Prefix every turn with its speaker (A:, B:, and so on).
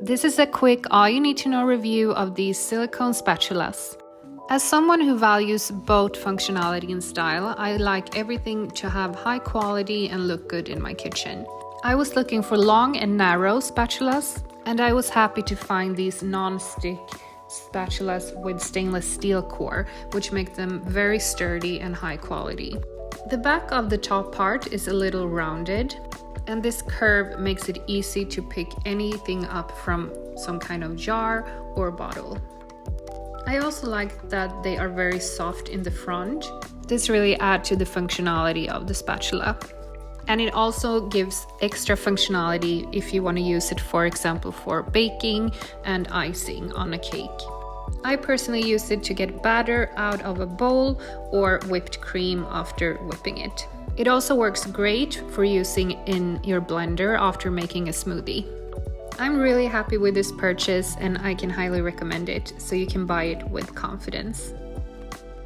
A: This is a quick all you need to know review of these silicone spatulas. As someone who values both functionality and style, I like everything to have high quality and look good in my kitchen. I was looking for long and narrow spatulas, and I was happy to find these non-stick spatulas with stainless steel core, which make them very sturdy and high quality. The back of the top part is a little rounded, and this curve makes it easy to pick anything up from some kind of jar or bottle. I also like that they are very soft in the front. This really adds to the functionality of the spatula. And it also gives extra functionality if you want to use it, for example, for baking and icing on a cake. I personally use it to get batter out of a bowl or whipped cream after whipping it. It also works great for using in your blender after making a smoothie. I'm really happy with this purchase and I can highly recommend it, so you can buy it with confidence.